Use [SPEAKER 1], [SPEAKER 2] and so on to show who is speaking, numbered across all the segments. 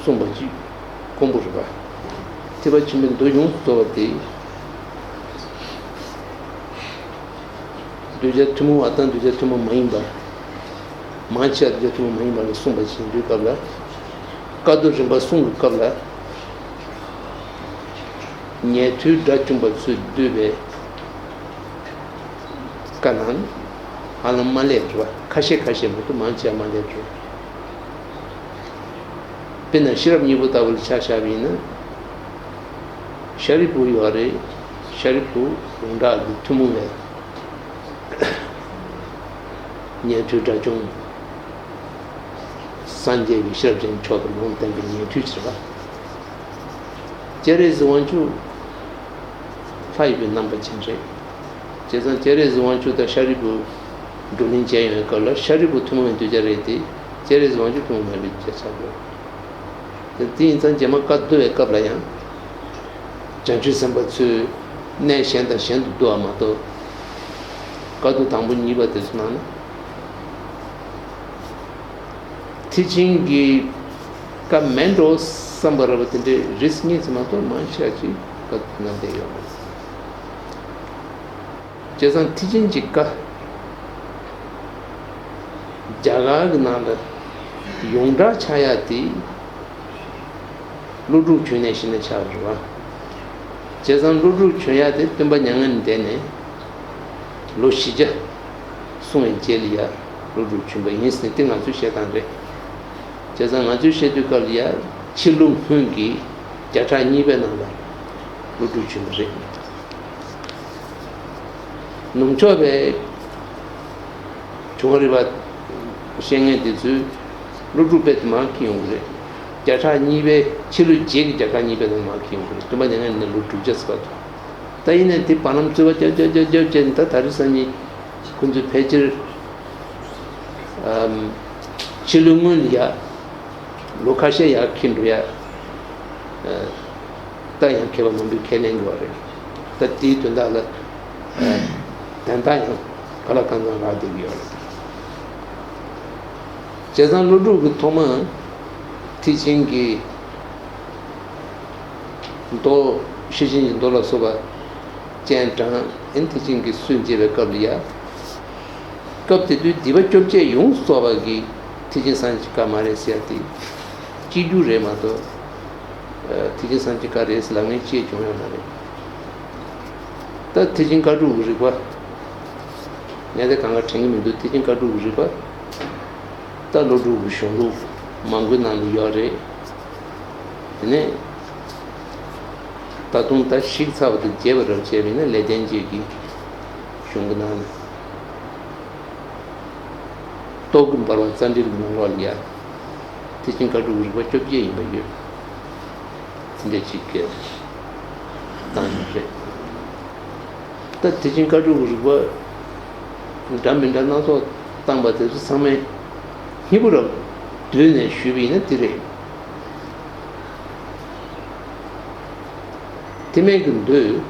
[SPEAKER 1] 송바지 공부를 봐. 제가 지금 도용 또한테 두제 투무 왔던 두제 투무 많이 봐. 마치 두제 투무 많이 봐. 송바지 두가라. 가도 좀 봐. 송가라. 녀투 다tum바스 두베 kanan alam maletwa kashe mutu mancha maletwa pena shirab nibuta wal chashabina sharipu yore sharipu unda tumume nyetu dajung sanje bi shirab jen chodo long tembe nyetu chirba jerez wanchu 5 number chinje 제선 제레즈 원주다 샤리부 돌린 제에 걸러 샤리부 투모면 되자래디 제레즈 원주 투모면 비자사고 인산 제마 까도에 까라야 전주 선버츠 내션다 현도 도마도 까도 당분 이바드스만 티칭기 까 멘도 선버버인데 리스니 스마도 만샤지 까나데요 재산 티진지가 자가그나다 용다 차야디 루루 쥐내시네 차르와 재산 루루 쥐야데 뜸바냥은 되네 로시자 송에 제리아 루루 쥐바 인스네 띵아 주셔단데 재산 아주 쉐두컬리아 칠룸 흥기 자타 니베나다 루루 쥐르 농초에 조리바 생애디즈 루루베트 마키용그레 자타 니베 칠루 제기 자가 니베도 마키용그레 도마냐는 루투저스바 타이네 티 파남 츠바 젠타 다르사니 군주 페질 칠루문야 로카셰야 킨루야 타이야 케바 몬비 켈랭고레 타티 톤달라 단단히 칼라칸자 라디기요. 제산 루루 그 토마 티칭기 또 시진이 돌아서봐 젠탄 엔티칭기 순지베 겁리야. 겁티도 디바쪽제 용서바기 티진산지카 마레시아티 지주레마도 티진산지카 레슬랑에 지에 종요나레 다 티진 가루 우리가 내가 강가 챙기면도 티진 가루 우리가 다 로루 우쇼로 망고난 요래 네 다동다 식사부터 제버를 제비는 레덴지기 슝그난 또금 바로 산디르는 걸이야 티진 가루 우리가 쪽지에 있는 근데 지게 단데 다 티진 가루 우리가 담민다 나서 땅바데서 상에 힘으로 드네 슈비는 드레 티메근도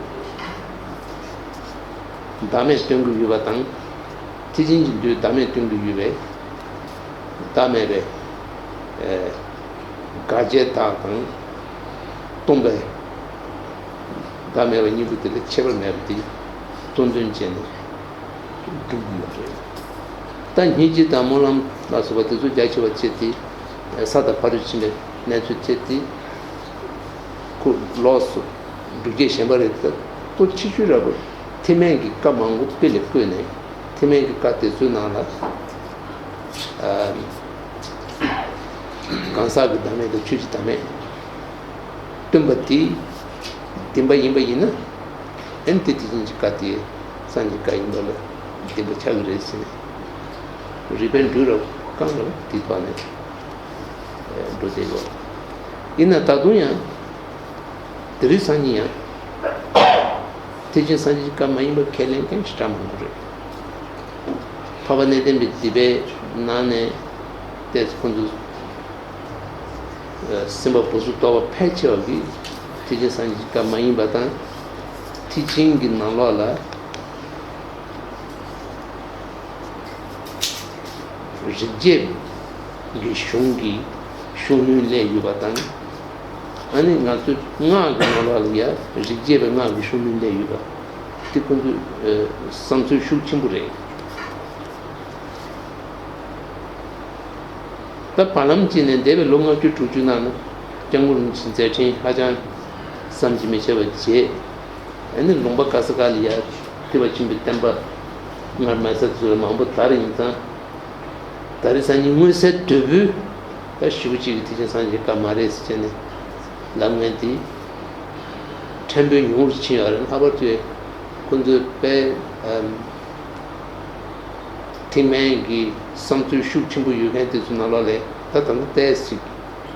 [SPEAKER 1] 다음에 땡구 유바당 티진진도 다음에 땡구 유베 다음에 가제타당 동배 다음에 니부터 책을 내지 돈든지는 단 히지 다모람 나서부터 자치와체티 사다 파르치네 내주체티 그 로스 비게 셴바레다 또 치주라고 티메기 까망고 필립코네 티메기 까테 주나나 간사가 담에도 추지 담에 뜸바티 timbayina entity jinjikati sanjika indola timba chagresine riben duro kano titwane dodego ina tadunya trisania tejin sanjika maimba kelenken stamure pavane dem dibe nane tes kundu simba posu to pechogi tije sanjika mai bata teaching nalola rije gi shunu le yubatan ani nga tu nga ga ya jebe nga shunu le yuba tikundu samsu shu chimbure ta palam jine debe longa chu chu na no jangul sinse chen hajan samji me cheba je ani lomba kasakali ya tiba chimbi temba ngar masa zura mambo tari insan tari sanyi ngun se debu ta shuchi ki tijan sanji ka mare si chene lamganti tembe yungur chi yaran habar tuye kundu pe timen ki samtu shuk chimbu yugan tisu nala le ta tanda tesi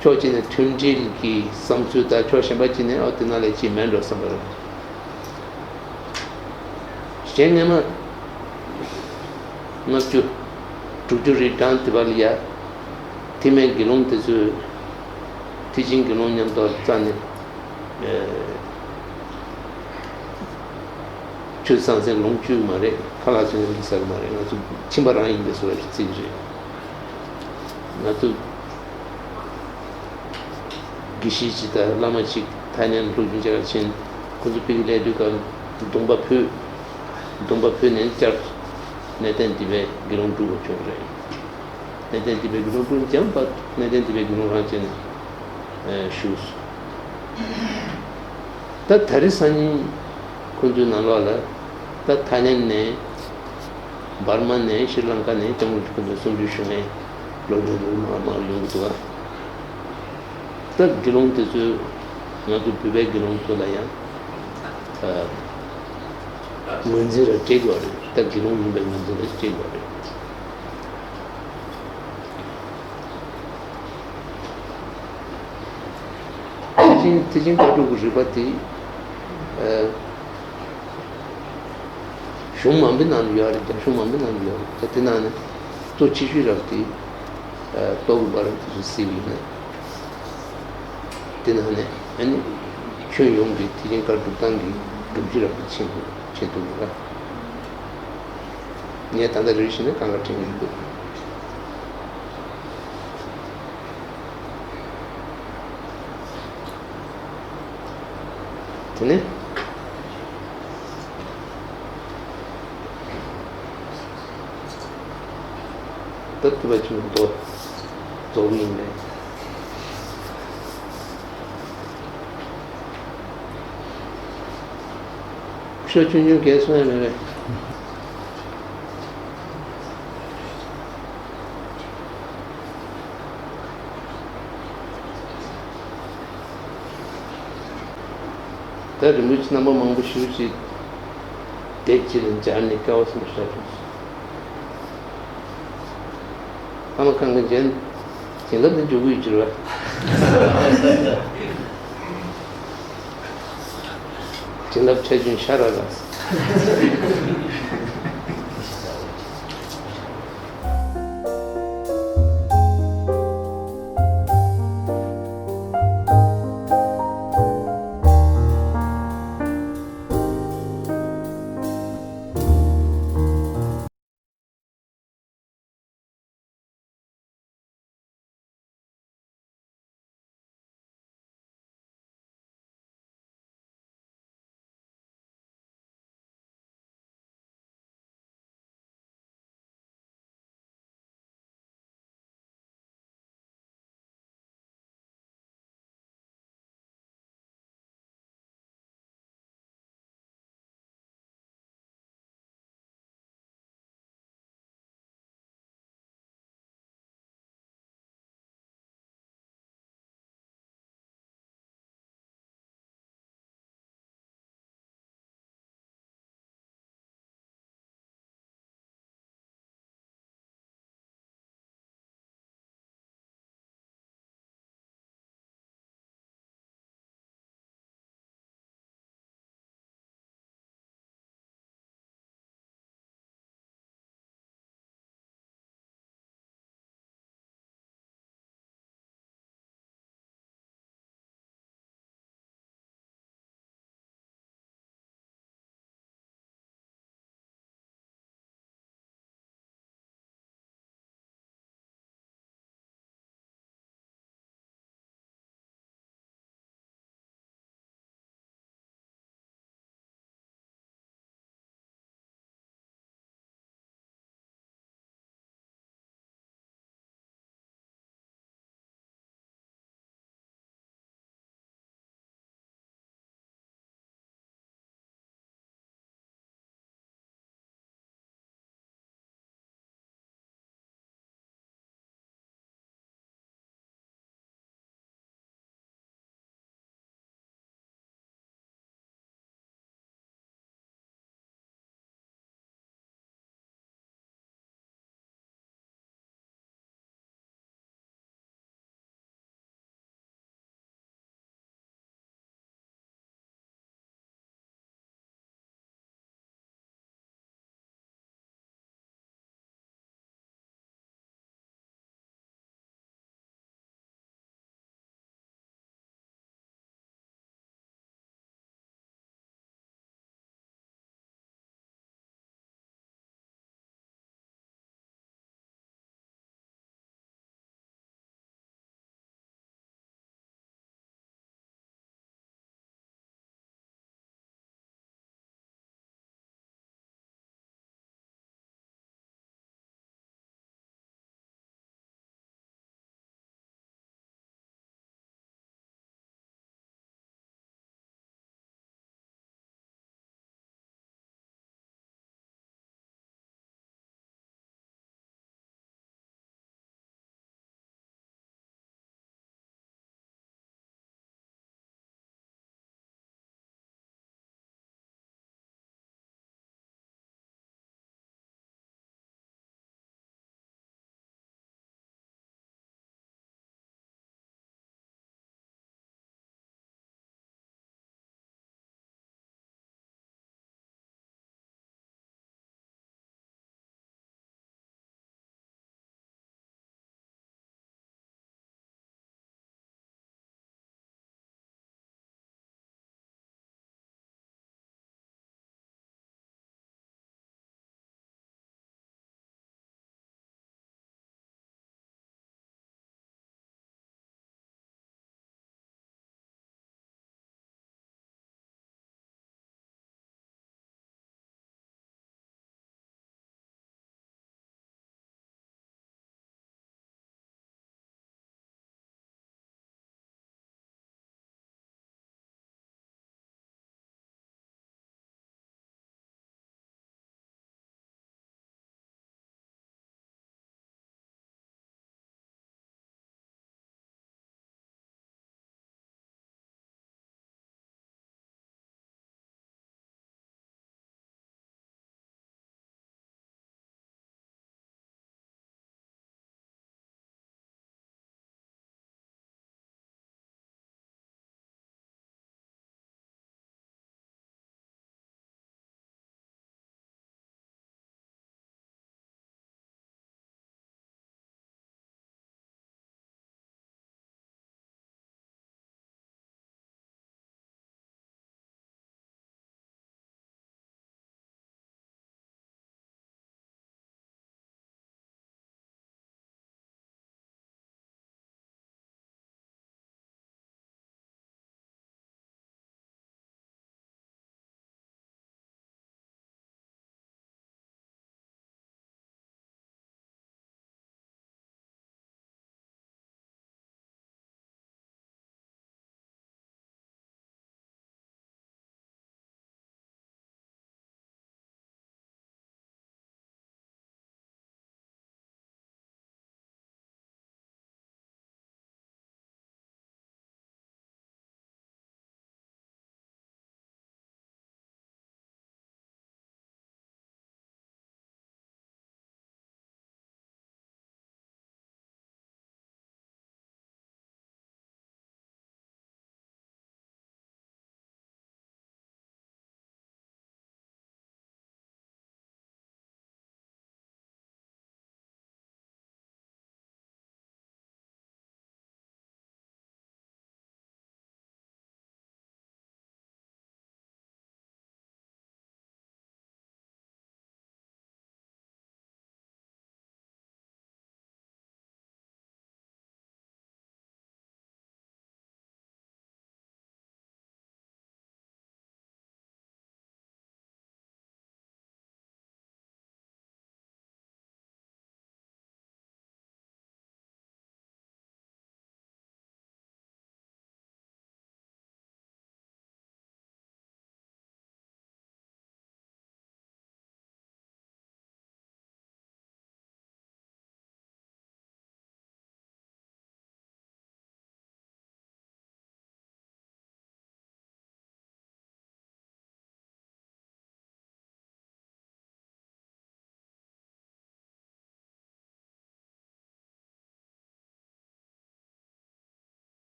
[SPEAKER 1] cho chine tunjil ki samtu ta cho shenpa chine o tina le chi mendo sambara Shengema Nachu Tuturi Tantivalia Time Gilon Tesu Teaching Gilonian Dortane Chusanse Longchu Mare, Kalasun Sarmare, Natu Chimbara in the Swedish City. Natu Gishichita, Lamachik, Tanyan Rujachin, Kuzupi Ledukan, Dumba Pu. Dumba Pune Church Natentibe Gilon to Children. Natentibe Gilon jump, but Natentibe Gilon shoes. That Tarisani Kundunala, that Tanyan Burma ne, Sri Lanka ne, Tamil solution, Lodu Lunga. That Gilon to not to be Gilon to Laya. Manzira take water, that you don't remember Manzira take water. Teaching Patu Gujipati Shumambinan Yard, Shumambinan Yard, Tatinana, to Chishirati, Togubaran to Sivina, Tinane, and Chuyungi, teaching Katutangi, to Jirapichin. Chetuga. Yet another region, Kangating. Tene? Tatuachu Dovin. Chunju guess when that which number Mambu Shushi take children, Jarni cows and shadows. I'm a Kangajan, he loved the Juwijra. She loved changing Sharadas.